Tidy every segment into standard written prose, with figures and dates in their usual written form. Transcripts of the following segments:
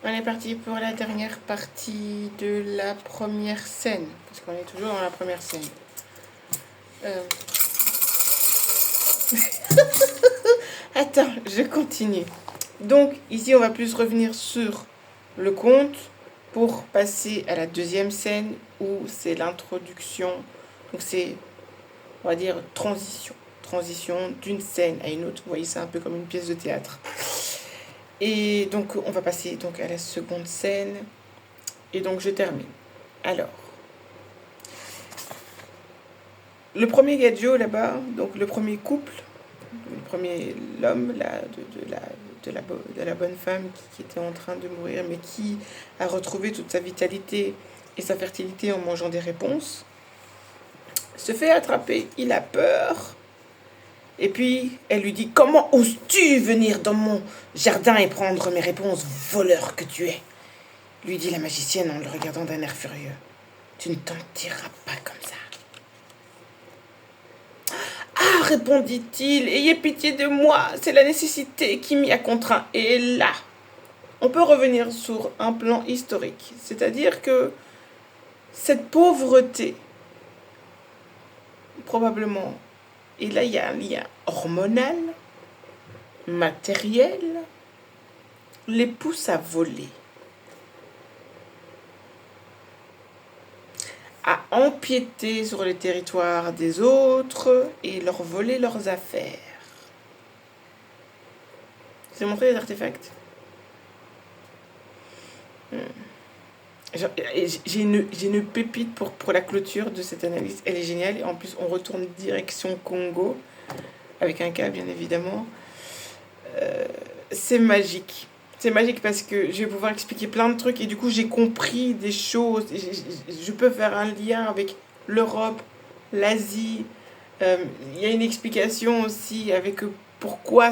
On est parti pour la dernière partie de la première scène, parce qu'on est toujours dans la première scène. Attends, je continue. Donc, ici, on va plus revenir sur le conte pour passer à la deuxième scène où c'est l'introduction. Donc, c'est, on va dire, transition. Transition d'une scène à une autre. Vous voyez, c'est un peu comme une pièce de théâtre. Et donc, on va passer donc à la seconde scène. Et donc, je termine. Alors, le premier gadget là-bas, donc le premier couple, l'homme là, de la bonne femme qui était en train de mourir, mais qui a retrouvé toute sa vitalité et sa fertilité en mangeant des réponses, se fait attraper. Il a peur. Et puis, elle lui dit, comment oses-tu venir dans mon jardin et prendre mes réponses, voleur que tu es? Lui dit la magicienne en le regardant d'un air furieux. Tu ne t'en tireras pas comme ça. Ah, répondit-il, ayez pitié de moi, c'est la nécessité qui m'y a contraint. Et là, on peut revenir sur un plan historique, c'est-à-dire que cette pauvreté, probablement, et là il y a un lien hormonal, matériel, les pousse à voler, à empiéter sur les territoires des autres et leur voler leurs affaires. Je vais montrer les artefacts. J'ai une pépite pour la clôture de cette analyse. Elle est géniale. Et en plus, on retourne direction Congo, avec un K, bien évidemment. C'est magique. C'est magique parce que je vais pouvoir expliquer plein de trucs. Et du coup, j'ai compris des choses. Je peux faire un lien avec l'Europe, l'Asie. Il y a une explication aussi avec pourquoi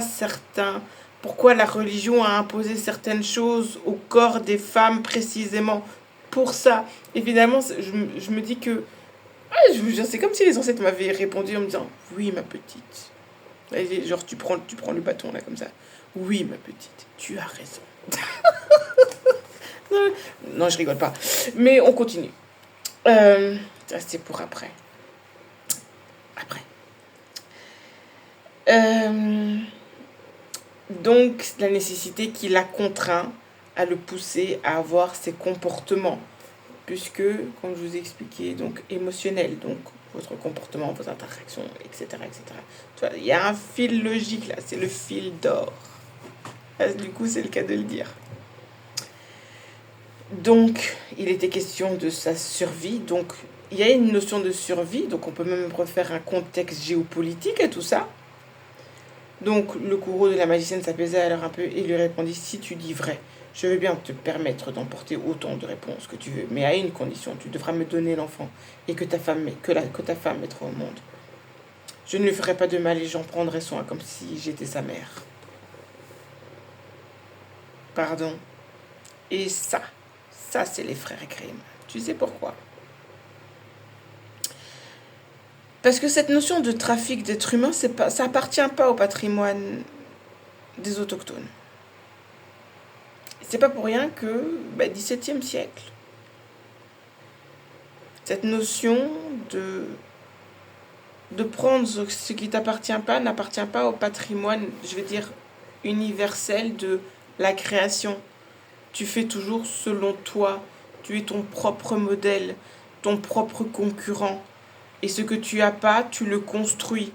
la religion a imposé certaines choses au corps des femmes précisément pour ça. Évidemment, je me dis que c'est comme si les ancêtres m'avaient répondu en me disant oui ma petite. Genre tu prends le bâton là comme ça. Oui ma petite, tu as raison. Non, je rigole pas. Mais on continue. Ça c'est pour après. Après. Donc la nécessité qui l'a contraint à le pousser à avoir ces comportements, puisque, comme je vous ai expliqué, donc émotionnel, donc votre comportement, vos interactions, etc. etc. Tu vois, il y a un fil logique là, c'est le fil d'or. Du coup, c'est le cas de le dire. Donc, il était question de sa survie. Donc, il y a une notion de survie. Donc, on peut même refaire un contexte géopolitique à tout ça. Donc, le courroux de la magicienne s'apaisa alors un peu et lui répondit, si tu dis vrai, je veux bien te permettre d'emporter autant de réponses que tu veux, mais à une condition, tu devras me donner l'enfant et que ta femme mettra au monde. Je ne lui ferai pas de mal et j'en prendrai soin comme si j'étais sa mère. Pardon. Et ça c'est les frères Grimm. Tu sais pourquoi? Parce que cette notion de trafic d'êtres humains, ça appartient pas au patrimoine des autochtones. C'est pas pour rien que, XVIIe siècle, cette notion de prendre ce qui t'appartient pas n'appartient pas au patrimoine, je vais dire, universel de la création. Tu fais toujours selon toi. Tu es ton propre modèle, ton propre concurrent. Et ce que tu as pas, tu le construis.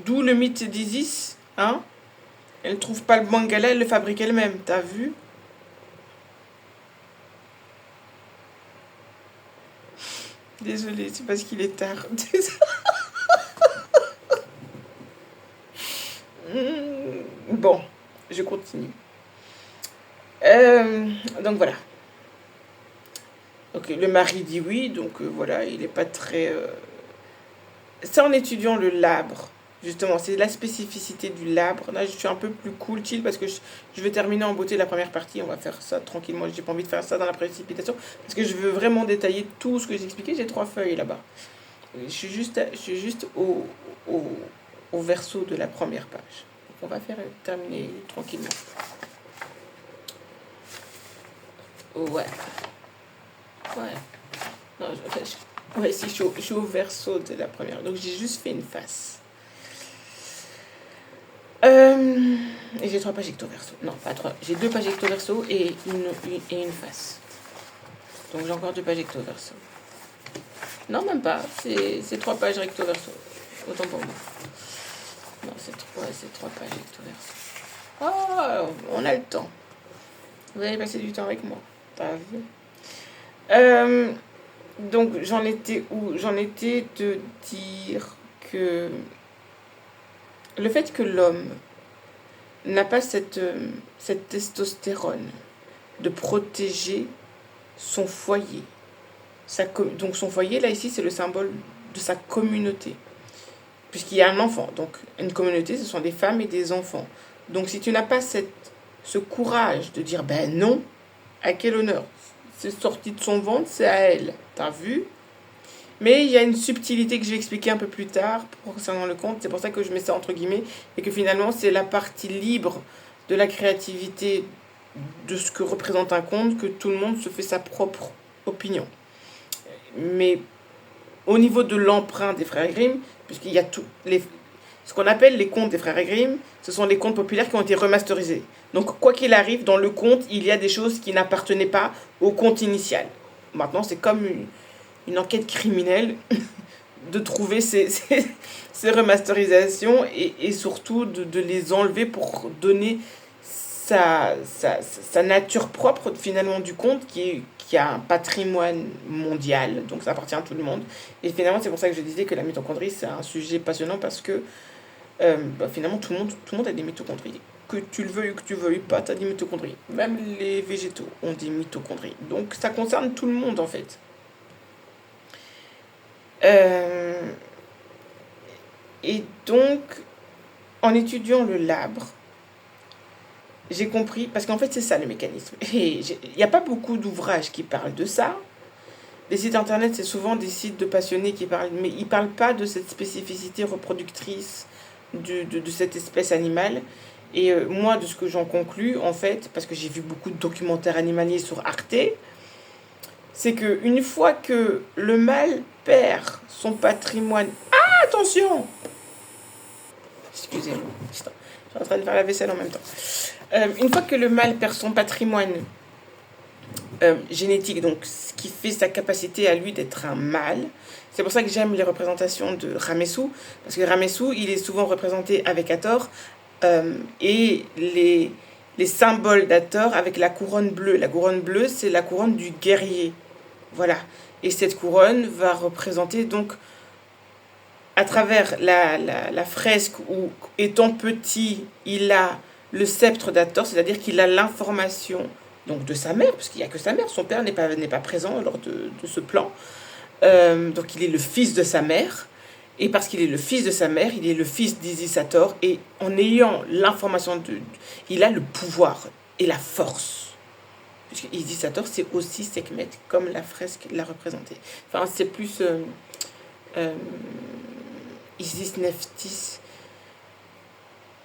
D'où le mythe d'Isis, hein? Elle ne trouve pas le mangala, elle le fabrique elle-même, t'as vu? Désolée, c'est parce qu'il est tard. Bon, je continue. Donc voilà. Donc le mari dit oui, donc voilà, il n'est pas très... C'est en étudiant le labre, justement, c'est la spécificité du labre. Là, je suis un peu plus cool, chill, parce que je vais terminer en beauté la première partie. On va faire ça tranquillement. J'ai pas envie de faire ça dans la précipitation, parce que je veux vraiment détailler tout ce que j'ai expliqué. J'ai 3 feuilles là-bas. Je suis juste au verso de la première page. Donc on va terminer tranquillement. Ouais, ouais. Non, ouais, si, je suis au verso de la première. Donc, j'ai juste fait une face. Euh, et j'ai 3 pages recto verso. Non, pas 3. J'ai 2 pages recto verso et une face. Donc, j'ai encore 2 pages recto verso. Non, même pas. C'est 3 pages recto verso. Autant pour moi. Non, c'est 3 pages recto verso. Oh, on a le temps. Vous allez passer du temps avec moi. T'as vu? Euh, donc, j'en étais où? J'en étais de dire que le fait que l'homme n'a pas cette testostérone de protéger son foyer. Donc son foyer, là, ici, c'est le symbole de sa communauté. Puisqu'il y a un enfant. Donc une communauté, ce sont des femmes et des enfants. Donc si tu n'as pas ce courage de dire, ben non, à quel honneur? C'est sorti de son ventre, c'est à elle. T'as vu? Mais il y a une subtilité que je vais expliquer un peu plus tard concernant le conte. C'est pour ça que je mets ça entre guillemets. Et que finalement, c'est la partie libre de la créativité de ce que représente un conte que tout le monde se fait sa propre opinion. Mais au niveau de l'emprunt des frères Grimm, puisqu'il y a ce qu'on appelle les contes des frères Grimm, ce sont les contes populaires qui ont été remasterisés. Donc quoi qu'il arrive, dans le conte, il y a des choses qui n'appartenaient pas au conte initial. Maintenant, c'est comme une enquête criminelle de trouver ces remasterisations et surtout de les enlever pour donner sa nature propre finalement du conte qui a un patrimoine mondial, donc ça appartient à tout le monde. Et finalement, c'est pour ça que je disais que la mitochondrie, c'est un sujet passionnant parce que finalement, tout le monde a des mitochondries. Que tu le veuilles ou que tu ne veuilles pas, tu as des mitochondries. Même les végétaux ont des mitochondries. Donc ça concerne tout le monde en fait. Euh, et donc, en étudiant le labre, j'ai compris, parce qu'en fait c'est ça le mécanisme. Et il n'y a pas beaucoup d'ouvrages qui parlent de ça. Les sites internet, c'est souvent des sites de passionnés qui parlent, mais ils ne parlent pas de cette spécificité reproductrice de cette espèce animale. Et moi, de ce que j'en conclus, en fait, parce que j'ai vu beaucoup de documentaires animaliers sur Arte, c'est que une fois que le mâle perd son patrimoine... Ah, attention! Excusez-moi, je suis en train de faire la vaisselle en même temps. Une fois que le mâle perd son patrimoine génétique, donc ce qui fait sa capacité à lui d'être un mâle, c'est pour ça que j'aime les représentations de Ramessou, parce que Ramessou, il est souvent représenté avec Hathor, et les symboles d'Hathor avec la couronne bleue. La couronne bleue, c'est la couronne du guerrier. Voilà. Et cette couronne va représenter donc à travers la fresque où, étant petit, il a le sceptre d'Hathor, c'est-à-dire qu'il a l'information donc de sa mère, puisqu'il n'y a que sa mère, son père n'est pas présent lors de ce plan. Donc il est le fils de sa mère, et parce qu'il est le fils de sa mère, il est le fils d'Isis Hathor, et en ayant l'information, il a le pouvoir et la force. Puisque Isis Hathor, c'est aussi Sekhmet, comme la fresque l'a représenté. Enfin, c'est plus... euh, Isis Nephthys.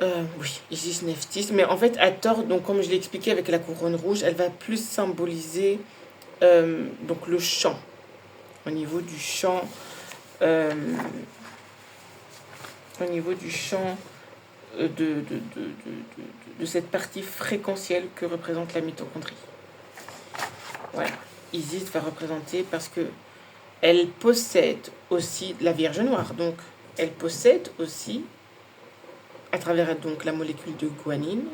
Oui, Isis Nephthys. Mais en fait, Hathor, donc, comme je l'ai expliqué avec la couronne rouge, elle va plus symboliser donc le chant. Au niveau du chant, euh, au niveau du chant de cette partie fréquentielle que représente la mitochondrie. Voilà. Isis va représenter parce que elle possède aussi la Vierge Noire. Donc, elle possède aussi, à travers donc la molécule de guanine,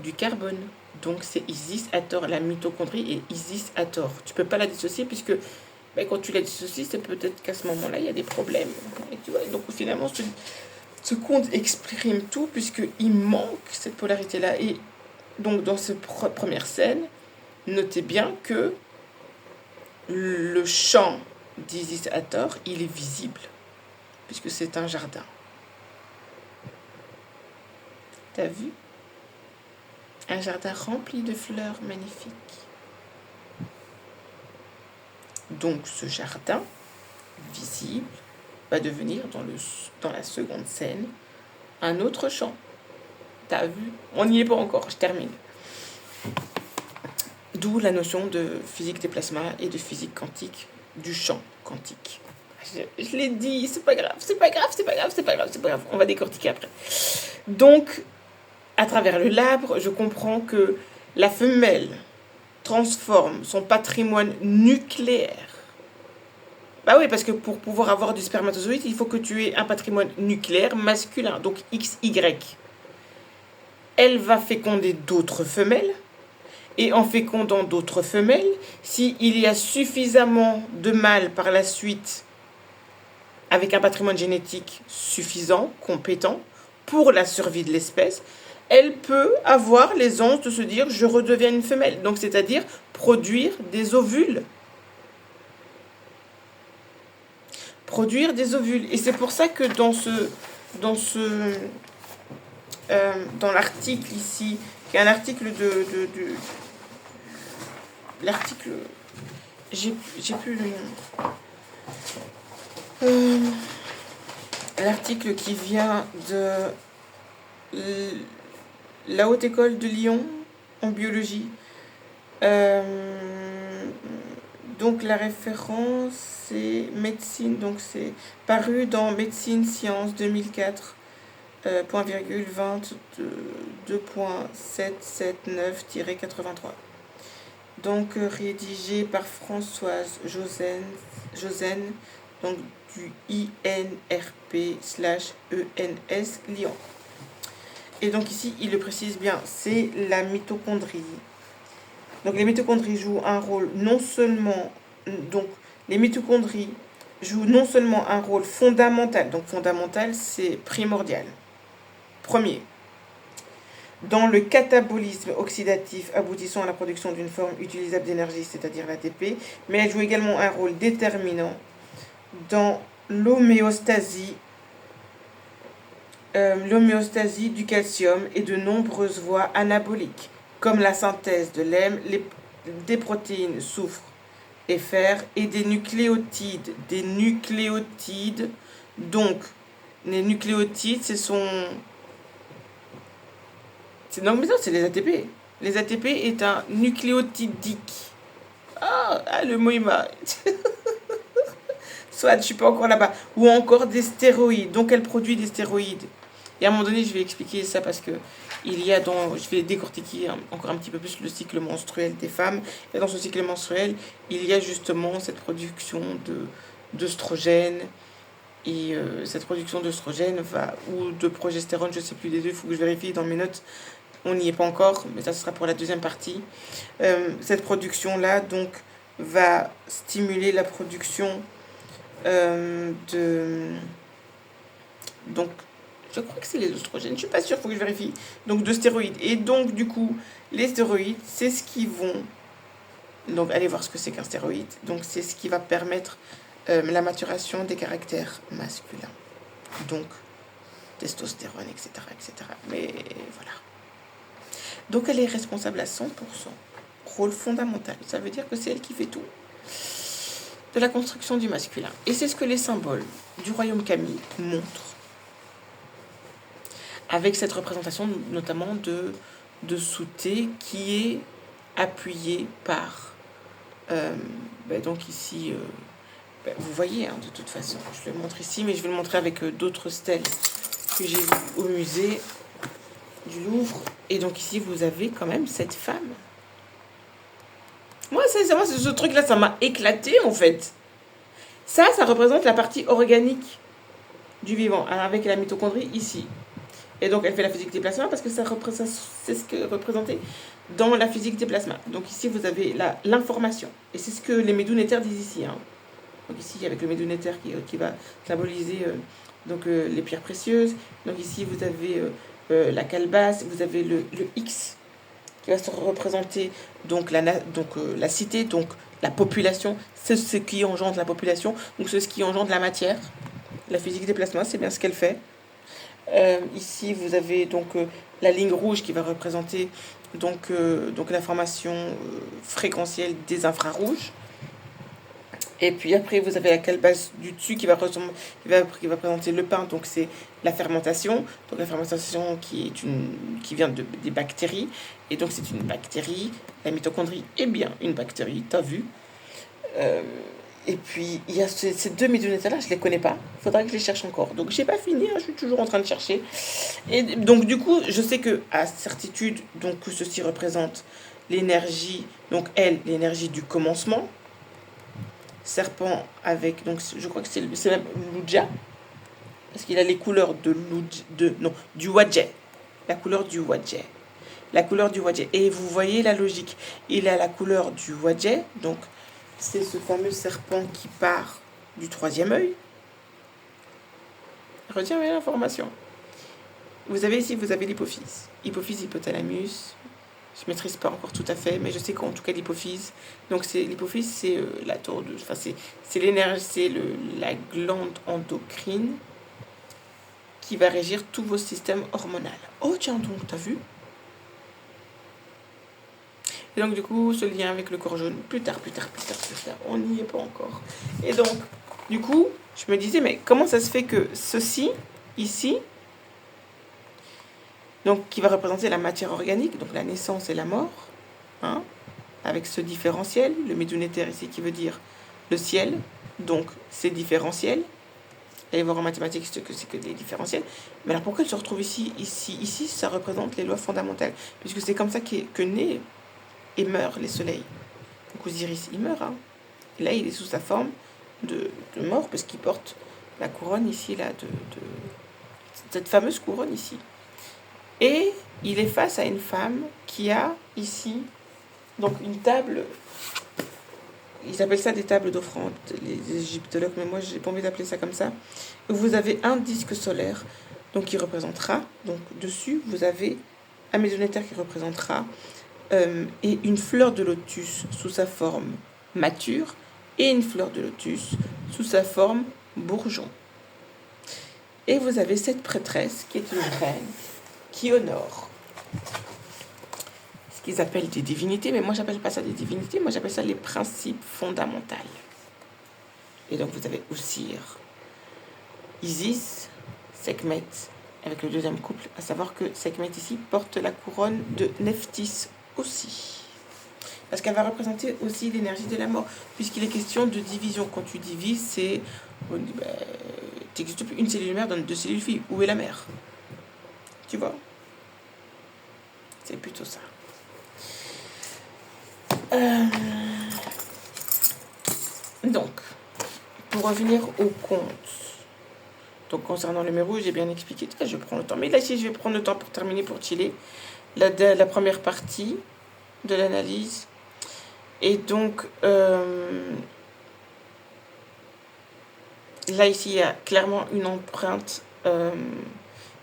du carbone. Donc, c'est Isis Hathor, la mitochondrie et Isis Hathor. Tu peux pas la dissocier puisque quand tu la dissocies, c'est peut-être qu'à ce moment-là, il y a des problèmes. Et tu vois, donc, finalement, ce conte exprime tout puisqu'il manque cette polarité-là. Et donc, dans cette première scène, notez bien que le champ d'Isis Hathor, il est visible, puisque c'est un jardin. T'as vu? Un jardin rempli de fleurs magnifiques. Donc ce jardin, visible, va devenir dans la seconde scène un autre champ. T'as vu? On n'y est pas encore, je termine. D'où la notion de physique des plasmas et de physique quantique du champ quantique. Je l'ai dit, c'est pas grave, c'est pas grave, c'est pas grave, c'est pas grave, c'est pas grave. On va décortiquer après. Donc, à travers le labre, je comprends que la femelle transforme son patrimoine nucléaire. Bah oui, parce que pour pouvoir avoir du spermatozoïde, il faut que tu aies un patrimoine nucléaire masculin, donc XY. Elle va féconder d'autres femelles, et en fécondant d'autres femelles, s'il y a suffisamment de mâles par la suite avec un patrimoine génétique suffisant, compétent, pour la survie de l'espèce, elle peut avoir l'aisance de se dire je redeviens une femelle. Donc c'est-à-dire produire des ovules. Produire des ovules. Et c'est pour ça que dans l'article ici, qui est un article l'article, j'ai plus le nom. L'article qui vient de la Haute École de Lyon en biologie. Donc la référence c'est médecine, donc c'est paru dans Médecine Sciences 2004, point virgule 22.779-83. Donc rédigé par Françoise Josen, donc du INRP/ENS Lyon. Et donc ici, il le précise bien, c'est la mitochondrie. Donc les mitochondries jouent un rôle non seulement... Donc les mitochondries jouent non seulement un rôle fondamental, donc fondamental c'est primordial, premier, dans le catabolisme oxydatif aboutissant à la production d'une forme utilisable d'énergie, c'est-à-dire l'ATP, mais elle joue également un rôle déterminant dans l'homéostasie du calcium et de nombreuses voies anaboliques, comme la synthèse de l'hème, des protéines soufre et fer et des nucléotides. Donc, les nucléotides, non, mais non, c'est les ATP. Les ATP est un nucléotidique. Ah, le mot il m'a... Soit, je suis pas encore là-bas. Ou encore des stéroïdes. Donc, elle produit des stéroïdes. Et à un moment donné, je vais expliquer ça parce que je vais décortiquer encore un petit peu plus le cycle menstruel des femmes. Et dans ce cycle menstruel, il y a justement cette production d'œstrogène. Et cette production d'œstrogène ou de progestérone, je ne sais plus des deux, il faut que je vérifie dans mes notes. On n'y est pas encore, mais ça sera pour la deuxième partie. Cette production-là, donc, va stimuler la production donc, je crois que c'est les oestrogènes, je suis pas sûre, il faut que je vérifie. Donc, de stéroïdes. Et donc, du coup, les stéroïdes, c'est ce qui vont... Donc, allez voir ce que c'est qu'un stéroïde. Donc, c'est ce qui va permettre la maturation des caractères masculins. Donc, testostérone, etc., etc. Mais voilà. Donc, elle est responsable à 100%. Rôle fondamental. Ça veut dire que c'est elle qui fait tout de la construction du masculin. Et c'est ce que les symboles du royaume Kami montrent. Avec cette représentation notamment de Souté qui est appuyée par... donc ici, vous voyez, hein, de toute façon, je le montre ici, mais je vais le montrer avec d'autres stèles que j'ai vues au musée du Louvre. Et donc ici, vous avez quand même cette femme. Moi, sincèrement, ce truc-là, ça m'a éclaté, en fait. Ça représente la partie organique du vivant, avec la mitochondrie ici. Et donc, elle fait la physique des plasmas parce que c'est ce que représentait dans la physique des plasmas. Donc ici, vous avez l'information. Et c'est ce que les médounétères disent ici. Hein. Donc ici, avec le médounétère qui va symboliser les pierres précieuses. Donc ici, vous avez la calebasse, vous avez le X qui va se représenter donc la cité, donc la population. C'est ce qui engendre la population, donc c'est ce qui engendre la matière. La physique des plasmas, c'est bien ce qu'elle fait. Ici, vous avez donc la ligne rouge qui va représenter donc l'information fréquentielle des infrarouges. Et puis après, vous avez la calebasse du dessus qui va présenter le pain. Donc c'est la fermentation. Donc la fermentation qui vient des bactéries. Et donc c'est une bactérie. La mitochondrie est bien une bactérie, t'as vu. Euh, et puis il y a ces deux midonetta-là, je ne les connais pas. Il faudra que je les cherche encore. Donc j'ai pas fini, hein, je suis toujours en train de chercher. Et donc du coup, je sais que à certitude, donc que ceci représente l'énergie, donc elle, l'énergie du commencement. Serpent avec, donc je crois que c'est même Luja, parce qu'il a les couleurs du Wadje, la couleur du Wadje, la couleur du Wadje. Et vous voyez la logique, il a la couleur du Wadje, donc c'est ce fameux serpent qui part du troisième œil. Retiens bien l'information. Vous avez ici, vous avez l'hypophyse, hypothalamus. Je ne maîtrise pas encore tout à fait, mais je sais qu'en tout cas l'hypophyse. Donc l'hypophyse, c'est la tour de, enfin c'est l'énergie, c'est la glande endocrine qui va régir tous vos systèmes hormonaux. Oh tiens donc, t'as vu? Et donc du coup, ce lien avec le corps jaune, plus tard, on n'y est pas encore. Et donc, du coup, je me disais, mais comment ça se fait que ceci, ici, donc qui va représenter la matière organique, donc la naissance et la mort, hein, avec ce différentiel, le midunetaire ici qui veut dire le ciel, donc c'est différentiel. Allez voir en mathématiques ce que c'est que des différentiels. Mais alors pourquoi il se retrouve ici, ça représente les lois fondamentales, puisque c'est comme ça que naît et meurt les soleils. Donc Osiris, il meurt, hein. Et là, il est sous sa forme de mort, parce qu'il porte la couronne ici, là, de cette fameuse couronne ici. Et il est face à une femme qui a ici donc une table, ils appellent ça des tables d'offrande, les égyptologues, mais moi j'ai pas envie d'appeler ça comme ça. Vous avez un disque solaire, donc qui représentera, donc dessus vous avez un mésonétaire qui représentera, et une fleur de lotus sous sa forme mature, et une fleur de lotus sous sa forme bourgeon. Et vous avez cette prêtresse qui est une reine, qui honore ce qu'ils appellent des divinités, mais moi j'appelle pas ça des divinités, moi j'appelle ça les principes fondamentaux. Et donc vous avez Osir, Isis, Sekhmet, avec le deuxième couple, à savoir que Sekhmet ici porte la couronne de Nephthys aussi. Parce qu'elle va représenter aussi l'énergie de la mort, puisqu'il est question de division. Quand tu divises, c'est... t'existes plus, une cellule mère donne deux cellules filles. Où est la mère? Tu vois? C'est plutôt ça. Donc, pour revenir au compte, donc concernant le numéro, j'ai bien expliqué, je prends le temps. Mais là, ici, je vais prendre le temps pour terminer, pour chiller la première partie de l'analyse. Et donc, là, ici, il y a clairement une empreinte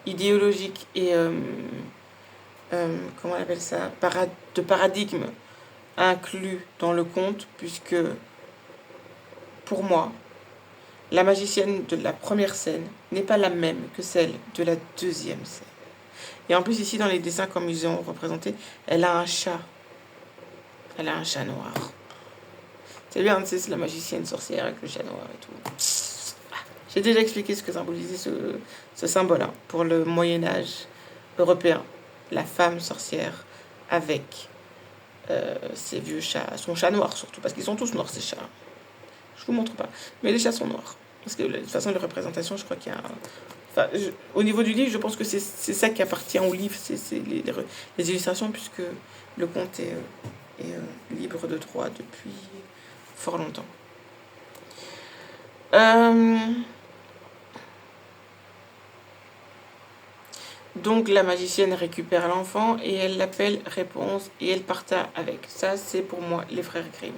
idéologique et, comment on appelle ça, de paradigme inclus dans le conte, puisque, pour moi, la magicienne de la première scène n'est pas la même que celle de la deuxième scène. Et en plus, ici, dans les dessins, comme ils ont représenté, elle a un chat. Elle a un chat noir. C'est bien, tu sais, c'est la magicienne sorcière avec le chat noir et tout. J'ai déjà expliqué ce que symbolisait ce symbole, hein, pour le Moyen-Âge européen. La femme sorcière avec ses vieux chats, son chat noir surtout, parce qu'ils sont tous noirs ces chats. Je vous montre pas, mais les chats sont noirs. Parce que de toute façon, les représentations, je crois qu'il y a un... Enfin, au niveau du livre, je pense que c'est ça qui appartient au livre, c'est les illustrations, puisque le conte est libre de droit depuis fort longtemps. Donc la magicienne récupère l'enfant et elle l'appelle Réponse et elle parta avec. Ça, c'est pour moi les frères Grimm.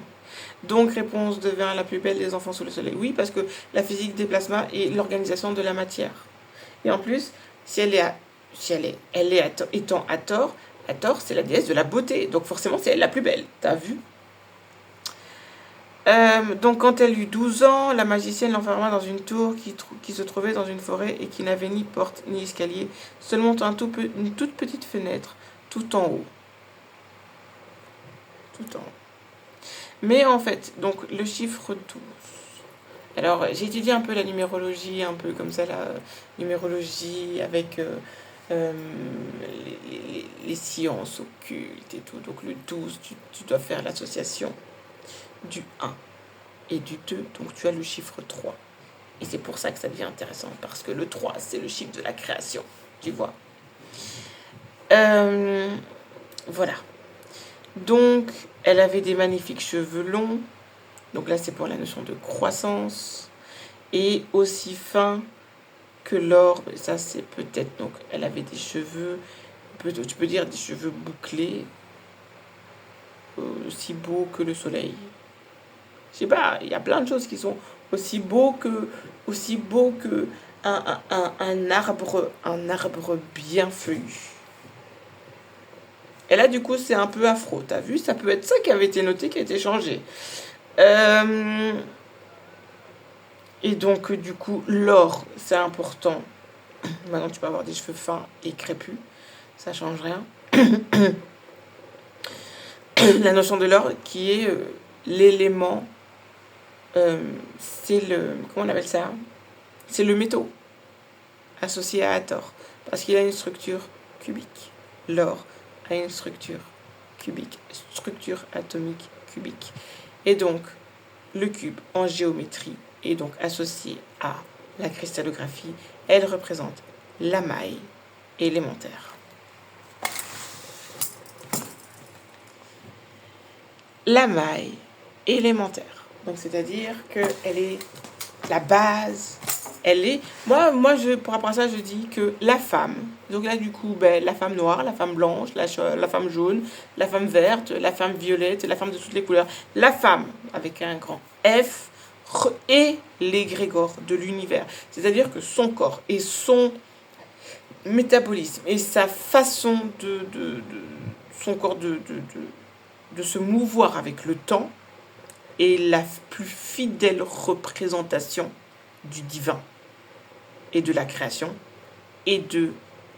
Donc Réponse devient la plus belle des enfants sous le soleil. Oui, parce que la physique des plasmas et l'organisation de la matière. Et en plus, si elle est étant Hathor, c'est la déesse de la beauté. Donc forcément, c'est elle la plus belle. T'as vu? Donc quand elle eut 12 ans, la magicienne l'enferma dans une tour qui se trouvait dans une forêt et qui n'avait ni porte ni escalier, seulement une toute petite fenêtre tout en haut. Tout en haut. Mais en fait, donc le chiffre 12. Alors, j'ai étudié un peu la numérologie, un peu comme ça, la numérologie avec les sciences occultes et tout. Donc, le 12, tu dois faire l'association du 1 et du 2. Donc, tu as le chiffre 3. Et c'est pour ça que ça devient intéressant, parce que le 3, c'est le chiffre de la création. Tu vois. Voilà. Donc, elle avait des magnifiques cheveux longs. Donc là, c'est pour la notion de croissance. Et aussi fin que l'or. Ça, c'est peut-être... Donc, elle avait des cheveux... Tu peux dire des cheveux bouclés. Aussi beaux que le soleil. Je sais pas, il y a plein de choses qui sont aussi beaux que un arbre bien feuillu. Et là, du coup, c'est un peu afro. T'as vu? Ça peut être ça qui avait été noté, qui a été changé. Et donc, du coup, l'or, c'est important. Maintenant, tu peux avoir des cheveux fins et crépus. Ça change rien. La notion de l'or, qui est l'élément... c'est le... Comment on appelle ça? C'est le métaux associé à Hathor. Parce qu'il a une structure cubique. L'or a une structure cubique. Structure atomique cubique. Et donc, le cube en géométrie est donc associé à la cristallographie. Elle représente la maille élémentaire. La maille élémentaire. Donc, c'est-à-dire qu'elle est la base. Elle est... Moi pour rapport à ça, je dis que la femme, donc là, du coup, la femme noire, la femme blanche, la femme jaune, la femme verte, la femme violette, la femme de toutes les couleurs, la femme, avec un grand F, est l'égrégore de l'univers. C'est-à-dire que son corps et son métabolisme et sa façon son corps de se mouvoir avec le temps est la plus fidèle représentation du divin et de la création et de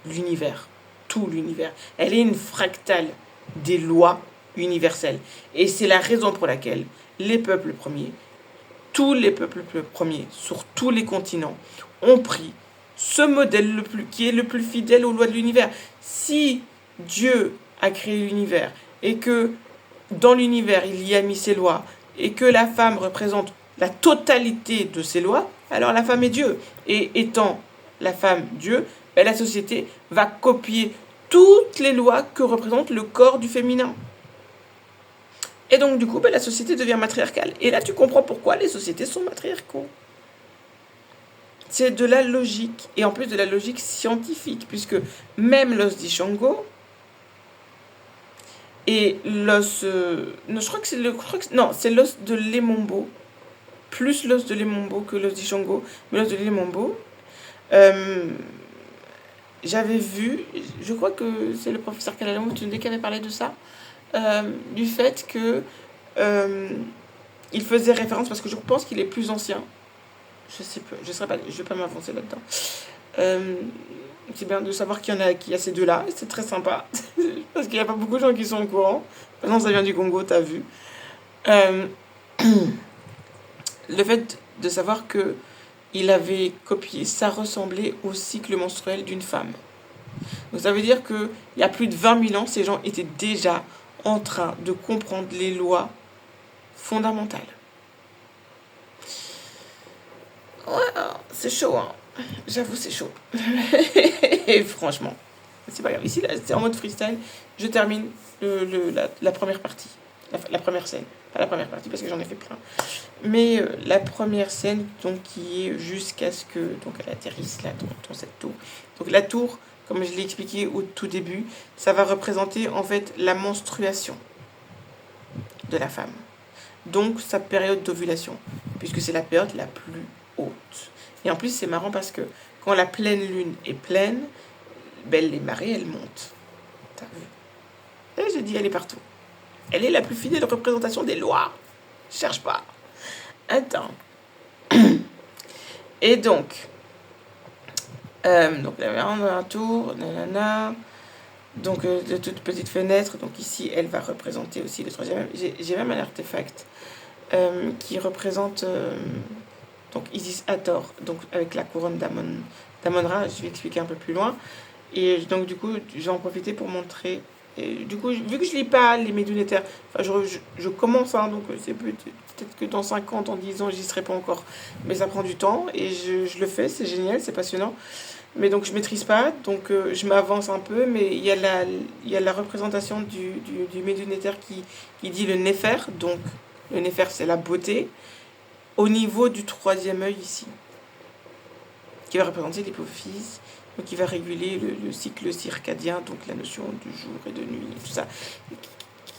l'univers, tout l'univers. Elle est une fractale des lois universelles. Et c'est la raison pour laquelle les peuples premiers, tous les peuples premiers, sur tous les continents, ont pris ce modèle qui est le plus fidèle aux lois de l'univers. Si Dieu a créé l'univers et que dans l'univers il y a mis ses lois et que la femme représente la totalité de ces lois, alors la femme est Dieu. Et étant la femme Dieu, la société va copier toutes les lois que représente le corps du féminin. Et donc du coup, la société devient matriarcale. Et là, tu comprends pourquoi les sociétés sont matriarcaux. C'est de la logique, et en plus de la logique scientifique, puisque même l'os d'Ishango et l'os... non, je crois que c'est non, c'est l'os de Lemombo, plus l'os de Lemombo que l'os d'Ishango, mais l'os de Lemombo, j'avais vu, je crois que c'est le professeur Kalalamo qui avait parlé de ça, du fait que il faisait référence, parce que je pense qu'il est plus ancien, je sais pas, je vais pas m'avancer là-dedans. C'est bien de savoir qu'il y a ces deux-là, et c'est très sympa, parce qu'il n'y a pas beaucoup de gens qui sont au courant. Maintenant, ça vient du Congo, t'as vu. Le fait de savoir que il avait copié, ça ressemblait au cycle menstruel d'une femme. Donc ça veut dire qu'il y a plus de 20 000 ans, ces gens étaient déjà en train de comprendre les lois fondamentales. Ouais, c'est chaud, hein. J'avoue, c'est chaud. Et franchement, c'est pas grave. Ici, là, c'est en mode freestyle. Je termine la première partie. La première scène. Pas la première partie, parce que j'en ai fait plein. Mais la première scène, donc, qui est jusqu'à ce que donc, elle atterrisse là, dans cette tour. Donc la tour, comme je l'ai expliqué au tout début, ça va représenter en fait la menstruation de la femme. Donc sa période d'ovulation, puisque c'est la période la plus haute. Et en plus, c'est marrant parce que quand la pleine lune est pleine, les marées, elles montent. T'as vu? Et j'ai dit, elle est partout. Elle est la plus fidèle représentation des lois. Cherche pas. Attends. Et donc la mère dans la tour, nanana. Donc, de toutes petites fenêtres. Donc, ici, elle va représenter aussi le troisième œil. J'ai même un artefact qui représente donc Isis Hathor, donc avec la couronne d'Amon-Ra. Je vais expliquer un peu plus loin. Et donc, du coup, je vais en profiter pour montrer. Et du coup, vu que je lis pas les Médunéther, enfin, je commence, hein, donc c'est peut-être que dans 5 ans, dans 10 ans, j'y serai pas encore. Mais ça prend du temps et je le fais, c'est génial, c'est passionnant. Mais donc je maîtrise pas, donc je m'avance un peu, mais il y a la représentation du Médunéther qui dit le Néfer, donc le Néfer c'est la beauté, au niveau du troisième œil ici, qui va représenter l'hypophyse, donc qui va réguler le cycle circadien, donc la notion du jour et de nuit, tout ça.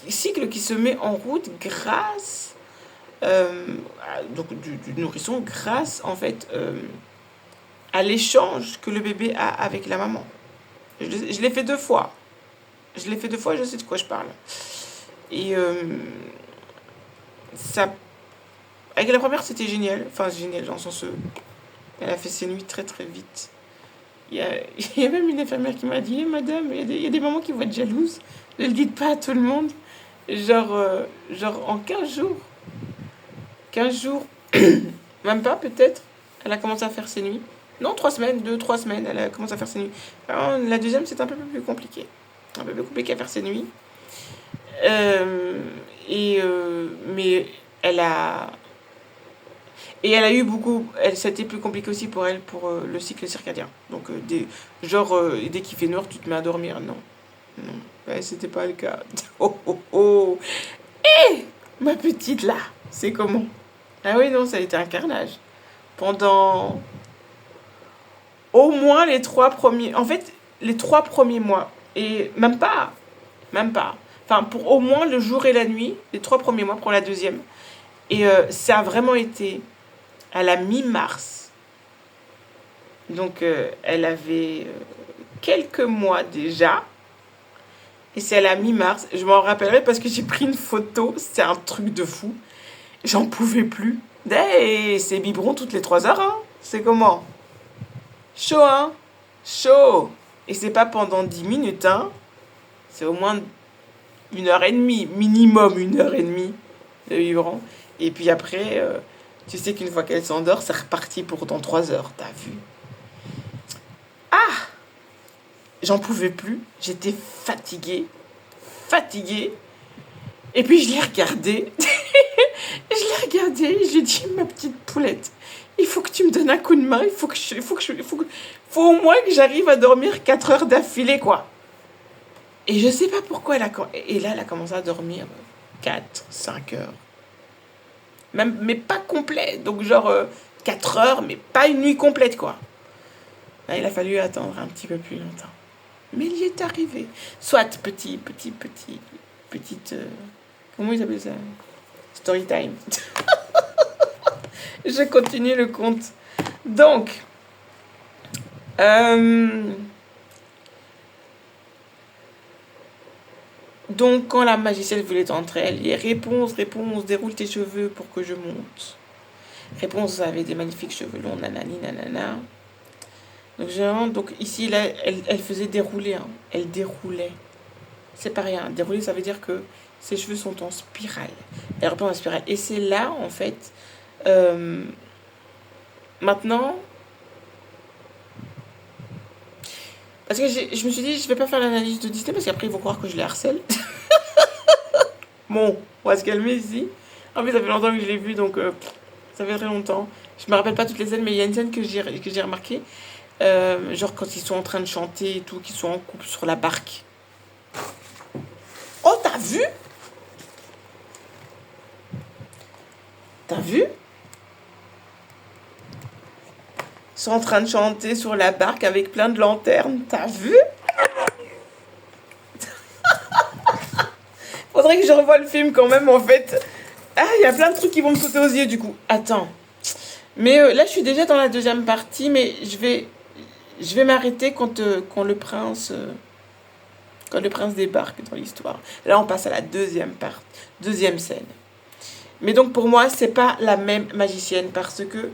Cycle qui se met en route grâce, donc du nourrisson, grâce en fait à l'échange que le bébé a avec la maman. Je l'ai fait 2 fois. Je l'ai fait 2 fois, je sais de quoi je parle. Et ça... Avec la première, c'était génial. Enfin, génial, dans le sens... elle a fait ses nuits très très vite. Il y a même une infirmière qui m'a dit, madame, il y a des mamans qui vont être jalouses. Ne le dites pas à tout le monde. Genre en 15 jours. 15 jours, même pas peut-être, elle a commencé à faire ses nuits. Non, 3 semaines, 2, 3 semaines, elle a commencé à faire ses nuits. Alors, la deuxième, c'est un peu plus compliqué. Un peu plus compliqué à faire ses nuits. Mais elle a... Et elle a eu beaucoup... C'était plus compliqué aussi pour elle, pour le cycle circadien. Donc, dès qu'il fait noir, tu te mets à dormir. Non. Non. Ouais, c'était pas le cas. Oh, oh, oh. Hé, ma petite, là, c'est comment? Ah oui, non, ça a été un carnage. Pendant au moins les 3 premiers... En fait, les 3 premiers mois. Et même pas. Même pas. Enfin, pour au moins le jour et la nuit, les 3 premiers mois pour la deuxième. Et ça a vraiment été à la mi-mars. Donc, elle avait quelques mois déjà. Et c'est à la mi-mars. Je m'en rappellerai parce que j'ai pris une photo. C'est un truc de fou. J'en pouvais plus. Hey, c'est biberon toutes les 3 heures, hein. C'est comment? Chaud, hein? Chaud. Et c'est pas pendant 10 minutes, hein. C'est au moins 1h30. Minimum 1h30 de biberon. Et puis après, tu sais qu'une fois qu'elle s'endort, c'est reparti pour dans 3 heures. T'as vu? Ah! J'en pouvais plus. J'étais fatiguée. Fatiguée. Et puis je l'ai regardée. Je lui ai dit, ma petite poulette, il faut que tu me donnes un coup de main. Faut au moins que j'arrive à dormir 4 heures d'affilée, quoi. Et je sais pas pourquoi et là, elle a commencé à dormir 4, 5 heures. Même, mais pas complet. Donc, genre 4 heures, mais pas une nuit complète, quoi. Là, il a fallu attendre un petit peu plus longtemps. Mais il y est arrivé. Soit petite... comment ils appellent ça? Story time. Je continue le conte. Donc, quand la magicienne voulait entrer, elle dit réponse, déroule tes cheveux pour que je monte. Réponse, vous avez des magnifiques cheveux longs, nanani, nanana. Donc ici, là, elle faisait dérouler. Hein. Elle déroulait. C'est pas rien. Dérouler, ça veut dire que ses cheveux sont en spirale. Elle reprend en spirale. Et c'est là, en fait, maintenant, parce que je me suis dit, je vais pas faire l'analyse de Disney parce qu'après ils vont croire que je les harcèle. Bon, on va se calmer ici. En fait, ça fait longtemps que je l'ai vu, donc ça fait très longtemps. Je me rappelle pas toutes les scènes, mais il y a une scène que j'ai remarquée. Genre quand ils sont en train de chanter et tout, qu'ils sont en couple sur la barque. Oh, t'as vu? T'as vu? Ils sont en train de chanter sur la barque avec plein de lanternes. T'as vu? Faudrait que je revoie le film quand même, en fait. Ah, il y a plein de trucs qui vont me sauter aux yeux, du coup. Attends. Mais là, je suis déjà dans la deuxième partie, mais je vais m'arrêter quand le prince débarque dans l'histoire. Là, on passe à la deuxième scène. Mais donc, pour moi, c'est pas la même magicienne, parce que...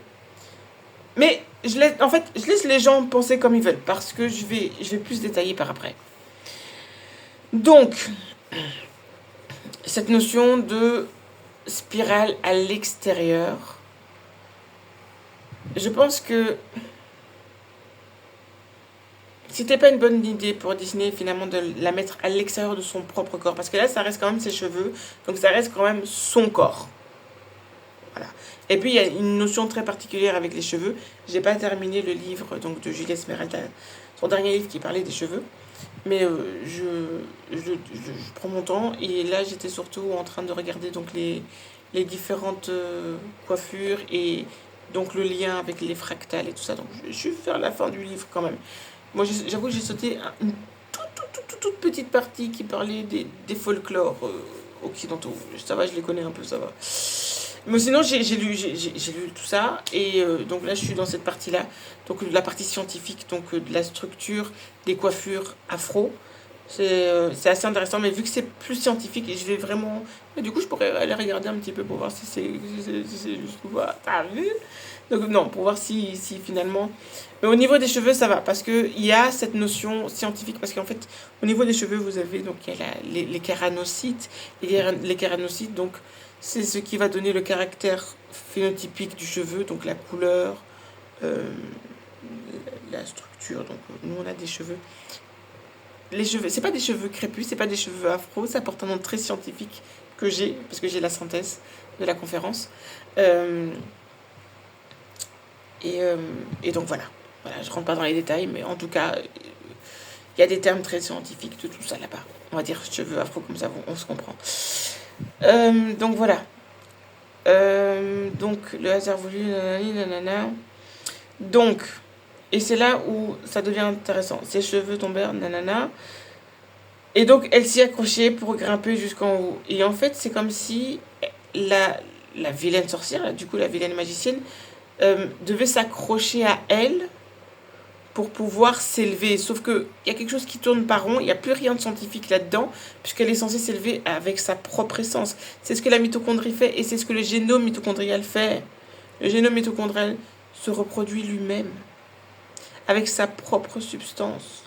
Mais, je laisse les gens penser comme ils veulent, parce que je vais plus détailler par après. Donc, cette notion de spirale à l'extérieur, je pense que c'était pas une bonne idée pour Disney finalement de la mettre à l'extérieur de son propre corps. Parce que là, ça reste quand même ses cheveux, donc ça reste quand même son corps. Voilà. Et puis il y a une notion très particulière avec les cheveux. J'ai pas terminé le livre donc de Julia Esmeralda, son dernier livre qui parlait des cheveux. Mais je prends mon temps et là j'étais surtout en train de regarder donc les différentes coiffures et donc le lien avec les fractales et tout ça. Donc je suis vers la fin du livre quand même. Moi j'avoue que j'ai sauté une toute petite partie qui parlait des folklores occidentaux. Ça va, je les connais un peu, ça va. Mais sinon, j'ai lu tout ça. Et donc là, je suis dans cette partie-là. Donc la partie scientifique, donc de la structure des coiffures afro. C'est assez intéressant, mais vu que c'est plus scientifique, et je vais vraiment. Et du coup, je pourrais aller regarder un petit peu pour voir si c'est juste pour voir. T'as vu? Donc, non, pour voir si finalement. Mais au niveau des cheveux, ça va, parce qu'il y a cette notion scientifique. Parce qu'en fait, au niveau des cheveux, vous avez donc il y a les kéranocytes. Les kéranocytes, donc, c'est ce qui va donner le caractère phénotypique du cheveu, donc la couleur, euh, la structure. Donc, nous, on a des cheveux. Les cheveux, c'est pas des cheveux crépus, c'est pas des cheveux afro, ça porte un nom très scientifique que j'ai, parce que j'ai la synthèse de la conférence. Euh, et, euh, et donc voilà. Voilà, je rentre pas dans les détails, mais en tout cas, il y a des termes très scientifiques de tout ça là-bas. On va dire cheveux afro, comme ça on se comprend. Donc voilà. Donc le hasard voulu, nanani, nanana. Donc, et c'est là où ça devient intéressant. Ses cheveux tombèrent, nanana. Et donc, elle s'y accrochait pour grimper jusqu'en haut. Et en fait, c'est comme si la vilaine sorcière, du coup la vilaine magicienne, devait s'accrocher à elle pour pouvoir s'élever. Sauf qu'il y a quelque chose qui tourne par rond, il n'y a plus rien de scientifique là-dedans, puisqu'elle est censée s'élever avec sa propre essence. C'est ce que la mitochondrie fait et c'est ce que le génome mitochondrial fait. Le génome mitochondrial se reproduit lui-même, avec sa propre substance.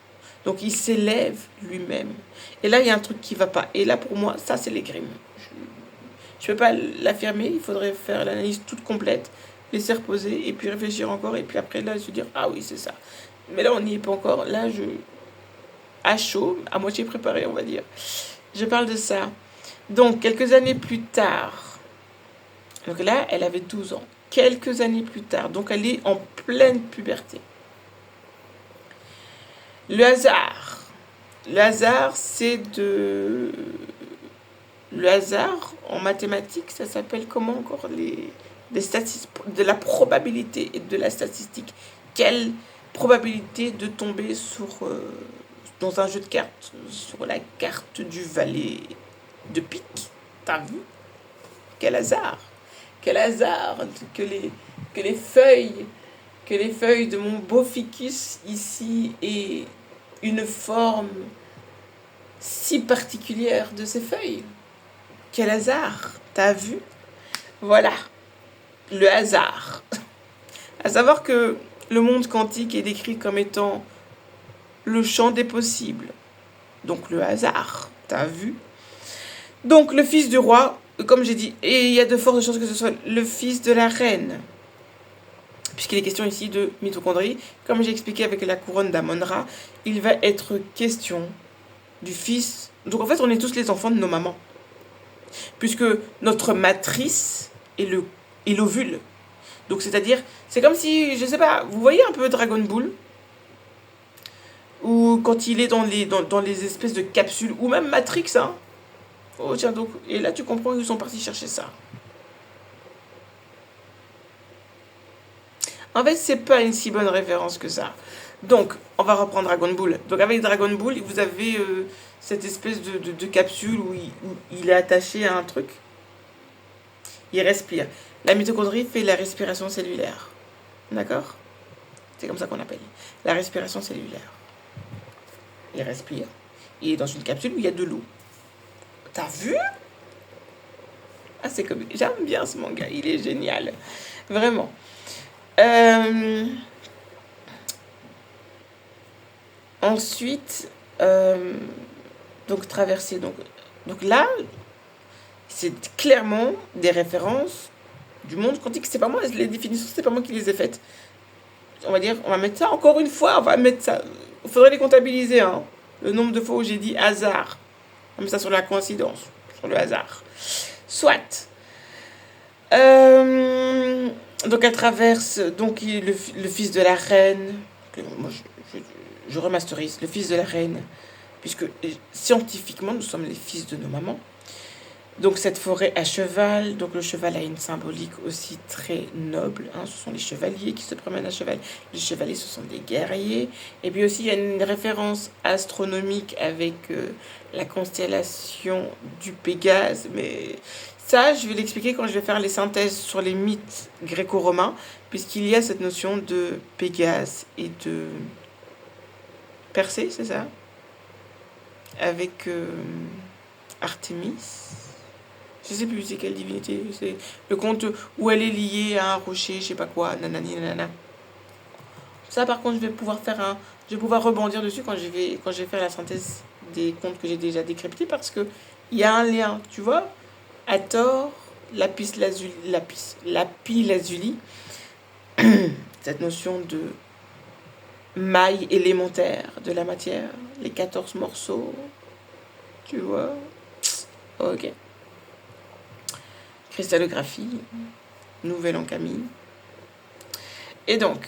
Donc il s'élève lui-même. Et là, il y a un truc qui va pas. Et là, pour moi, ça, c'est les Grimm. Je ne peux pas l'affirmer, il faudrait faire l'analyse toute complète, laisser reposer, et puis réfléchir encore, et puis après, là, se dire, ah oui, c'est ça. Mais là, on n'y est pas encore. Là, à chaud, à moitié préparé, on va dire. Je parle de ça. Donc, quelques années plus tard, donc là, elle avait 12 ans. Quelques années plus tard, donc elle est en pleine puberté. Le hasard. Le hasard, c'est de... Le hasard, en mathématiques, ça s'appelle comment encore des statistiques, de la probabilité et de la statistique. Quelle probabilité de tomber dans un jeu de cartes, sur la carte du valet de pique? T'as vu? Quel hasard! Quel hasard que les feuilles, que les feuilles de mon beau ficus ici aient une forme si particulière de ces feuilles. Quel hasard! T'as vu? Voilà, le hasard. À savoir que le monde quantique est décrit comme étant le champ des possibles. Donc le hasard, t'as vu? Donc le fils du roi, comme j'ai dit, et il y a de fortes chances que ce soit le fils de la reine. Puisqu'il est question ici de mitochondrie, comme j'ai expliqué avec la couronne d'Amon-Ra, il va être question du fils. Donc en fait, on est tous les enfants de nos mamans. Puisque notre matrice est l'ovule. Donc c'est-à-dire, c'est comme si, je sais pas, vous voyez un peu Dragon Ball, ou quand il est dans les espèces de capsules, ou même Matrix, hein. Oh tiens donc, et là tu comprends qu'ils sont partis chercher ça. En fait, c'est pas une si bonne référence que ça. Donc, on va reprendre Dragon Ball. Donc avec Dragon Ball, vous avez cette espèce de capsule où il est attaché à un truc. Il respire. La mitochondrie fait la respiration cellulaire. D'accord? C'est comme ça qu'on appelle. La respiration cellulaire. Il respire. Il est dans une capsule où il y a de l'eau. T'as vu? Ah, c'est comme... J'aime bien ce manga. Il est génial. Vraiment. Ensuite, Donc traverser. Donc là, c'est clairement des références du monde quantique. C'est pas moi, les définitions, c'est pas moi qui les ai faites. On va dire, on va mettre ça encore une fois, on va mettre ça. Il faudrait les comptabiliser, hein. Le nombre de fois où j'ai dit hasard. On met ça sur la coïncidence, sur le hasard. Soit. Donc elle traverse donc le fils de la reine. Moi, je remasterise le fils de la reine, puisque scientifiquement nous sommes les fils de nos mamans. Donc cette forêt à cheval, donc le cheval a une symbolique aussi très noble, hein. Ce sont les chevaliers qui se promènent à cheval. Les chevaliers, ce sont des guerriers. Et puis aussi, il y a une référence astronomique avec la constellation du Pégase. Mais ça, je vais l'expliquer quand je vais faire les synthèses sur les mythes gréco-romains, puisqu'il y a cette notion de Pégase et de Persée, c'est ça? Avec Artémis. Je sais plus c'est quelle divinité. C'est le conte où elle est liée à un rocher, je sais pas quoi, nanani nanana. Ça par contre je vais pouvoir je vais pouvoir rebondir dessus quand je vais faire la synthèse des contes que j'ai déjà décryptés, parce que il y a un lien, tu vois. Hathor, lapis lazuli, cette notion de maille élémentaire de la matière, les 14 morceaux, tu vois. Ok. Cristallographie, nouvelle en Camille. Et donc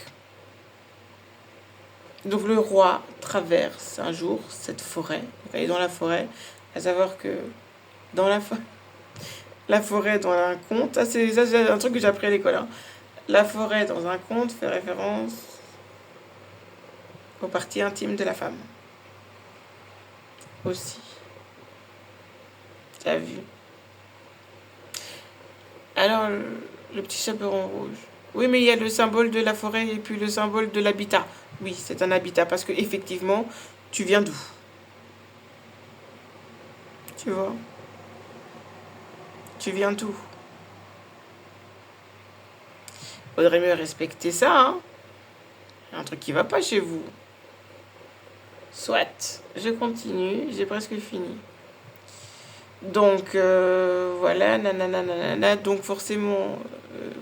le roi traverse un jour cette forêt. Donc elle est dans la forêt. À savoir que dans la forêt dans un conte, ça c'est un truc que j'ai appris à l'école, hein. La forêt dans un conte fait référence aux parties intimes de la femme. Aussi. T'as vu? Alors, le petit chaperon rouge. Oui, mais il y a le symbole de la forêt et puis le symbole de l'habitat. Oui, c'est un habitat parce que effectivement, tu viens d'où? Tu vois? Tu viens d'où? Faudrait mieux respecter ça, hein? Un truc qui va pas chez vous. Soit. Je continue, j'ai presque fini. Donc, voilà, nanana, nanana. Donc, forcément,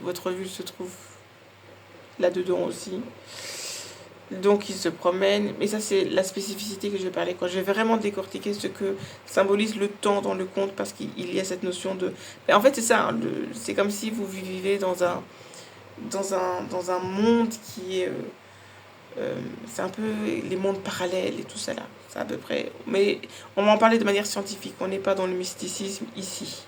votre vue se trouve là-dedans aussi. Donc, il se promène. Mais ça, c'est la spécificité que je vais parler. Quand je vais vraiment décortiquer ce que symbolise le temps dans le conte, parce qu'il y a cette notion de... Mais en fait, c'est ça, hein, c'est comme si vous vivez dans un monde qui est... c'est un peu les mondes parallèles et tout ça là. C'est à peu près... Mais on va en parler de manière scientifique. On n'est pas dans le mysticisme ici.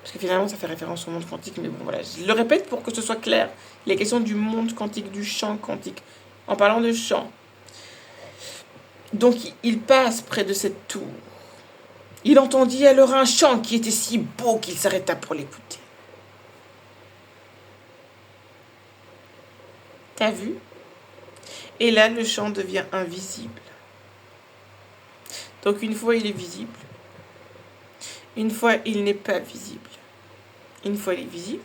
Parce que finalement, ça fait référence au monde quantique. Mais bon, voilà. Je le répète pour que ce soit clair. Les questions du monde quantique, du champ quantique. En parlant de champ. Donc, il passe près de cette tour. Il entendit alors un chant qui était si beau qu'il s'arrêta pour l'écouter. T'as vu? Et là, le chant devient invisible. Donc, une fois, il est visible. Une fois, il n'est pas visible. Une fois, il est visible.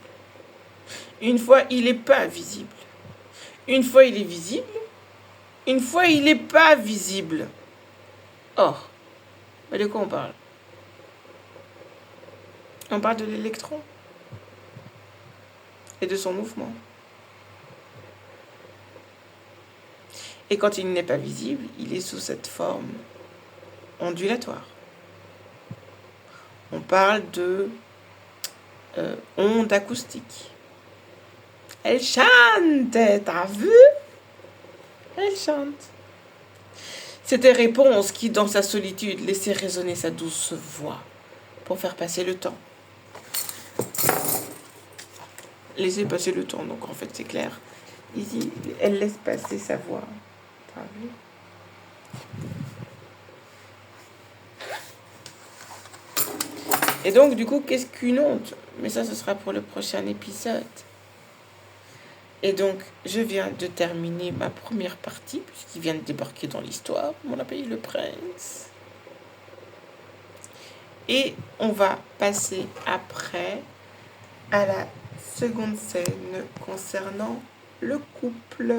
Une fois, il n'est pas visible. Une fois, il est visible. Une fois, il n'est pas visible. Or, mais de quoi on parle? On parle de l'électron et de son mouvement. Et quand il n'est pas visible, il est sous cette forme ondulatoire. On parle de onde acoustique. Elle chante, t'as vu? Elle chante. C'était Réponse qui, dans sa solitude, laissait résonner sa douce voix pour faire passer le temps. Laisser passer le temps, donc en fait c'est clair. Ici, elle laisse passer sa voix. T'as vu? Et donc, du coup, qu'est-ce qu'une onde? Mais ça, ce sera pour le prochain épisode. Et donc, je viens de terminer ma première partie, puisqu'il vient de débarquer dans l'histoire. On l'a payé le prince. Et on va passer après à la seconde scène concernant le couple.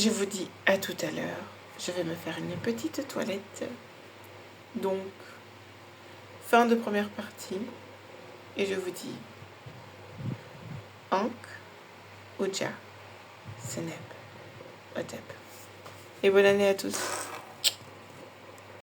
Je vous dis à tout à l'heure. Je vais me faire une petite toilette. Donc, fin de première partie. Et je vous dis Ankh, Uja, Seneb, Otep. Et bonne année à tous.